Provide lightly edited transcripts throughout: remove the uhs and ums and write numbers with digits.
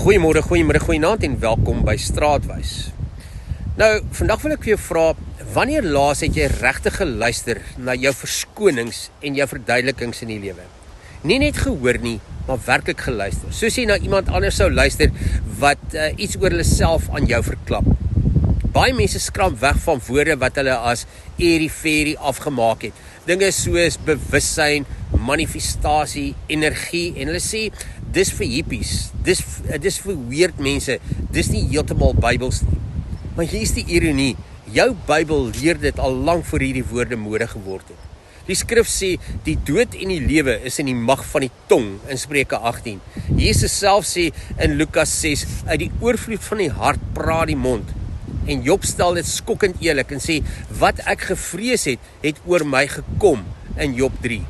Goeiemôre, goeienaand en welkom by Straatwys. Nou, vandag wil ek vir jou vra, wanneer laas het jy regtig geluister na jou verskonings en jou verduidelikings in die lewe? Nie net gehoor nie, maar werklik geluister. Soos jy na iemand anders sou luister wat iets oor hulle self aan jou verklap. Baie mense skram weg van woorde wat hulle as airy-fairy afgemaak het. Dinge soos bewussyn, manifestasie, energie, en hulle sê, dis vir hippies, dis vir weird mense, dis nie heeltemal Bybels nie. Maar hier is die ironie, jou Bybel leer dit al lang voor hierdie woorde mode geword het. Die skrif sê, die dood en die lewe is in die mag van die tong, in Spreuke 18. Jesus self sê in Lukas 6, uit die oorvloed van die hart praat die mond. En Job stel dit skokkend eerlik en sê, wat ek gevrees het, het oor my gekom, in Job 3.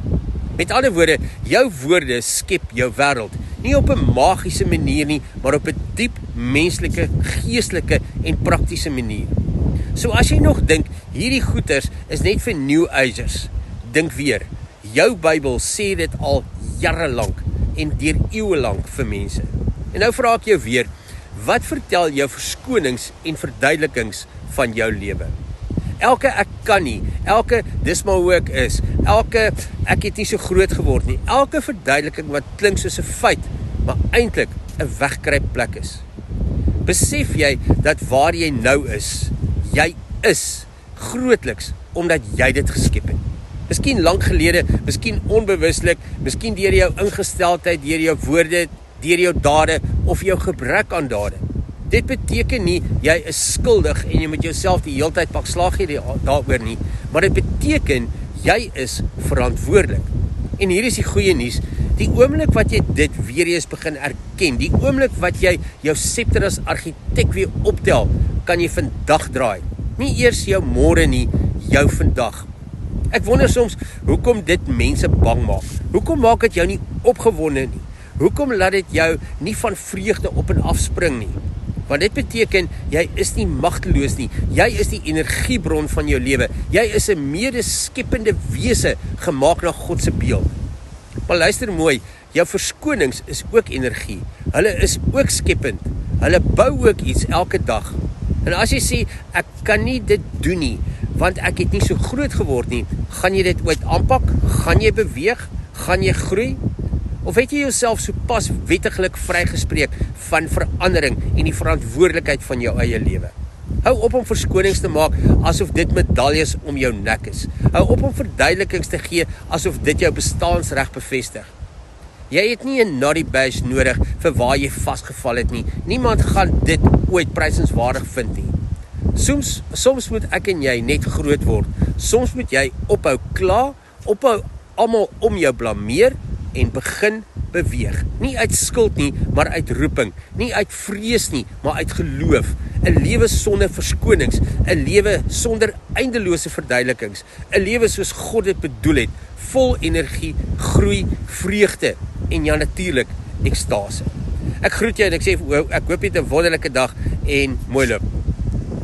Met ander woorde, jou woorde skep jou wêreld, nie op 'n magiese manier nie, maar op 'n diep menslike, geestelike en praktiese manier. So as jy nog dink, hierdie goeters is net vir New Agers, dink weer, jou Bybel sê dit al jare lank en deur eeue lank vir mense. En nou vra ek jou weer, wat vertel jou verskonings en verduidelikings van jou lewe? Elke ek kan nie, elke dis maar hoe ek is, elke ek het nie so groot geword nie, elke verduideliking wat klink soos 'n feit, maar eintlik 'n wegkruipplek is. Besef jy dat waar jy nou is, jy is grootliks omdat jy dit geskep het. Miskien lank gelede, miskien onbewuslik, miskien deur jou ingesteldheid, deur jou woorde, deur jou dade of jou gebrek aan dade. Dit beteken nie, jy is skuldig en jy moet jouself die heeltyd pak slaag gee daaroor nie, maar dit beteken, jy is verantwoordelik. En hier is die goeie nuus, die oomblik wat jy dit weer eens begin erken, die oomblik wat jy jou scepter as argitek weer optel, kan jy vandag draai. Nie eers jou môre nie, jou vandag. Ek wonder soms, hoekom dit mense bang maak? Hoekom maak dit jou nie opgewonde nie? Hoekom laat dit jou nie van vreugde op en afspring nie? Want dit beteken, jy is nie magteloos nie, jy is die energiebron van jou lewe, jy is 'n medeskepende wese gemaak na God se beeld. Maar luister mooi, jou verskonings is ook energie, hulle is ook skepend, hulle bou ook iets elke dag. En as jy sê, ek kan nie dit doen nie, want ek het nie so groot geword nie, gaan jy dit ooit aanpak? Gaan jy beweeg? Gaan jy groei? Of het jy jouself so pas wettiglik vrygespreek van verandering en die verantwoordelikheid van jou eie lewe? Hou op om verskonings te maak asof dit medaljes om jou nek is. Hou op om verduidelikings te gee asof dit jou bestaansreg bevestig. Jy het nie 'n naughty badge nodig vir waar jy vasgeval het nie. Niemand gaan dit ooit prysenswaardig vind nie. Soms moet ek en jy net groot word. Soms moet jy ophou kla, ophou almal om jou blameer en begin beweeg. Nie uit skuld nie, maar uit roeping. Nie uit vrees nie, maar uit geloof. 'n Lewe sonder verskonings, 'n lewe sonder eindelose verduidelikings, 'n lewe soos God dit bedoel het, vol energie, groei, vreugde en ja natuurlik ekstase. Ek groet jou en ek sê ek hoop jy het 'n wonderlike dag en mooi loop.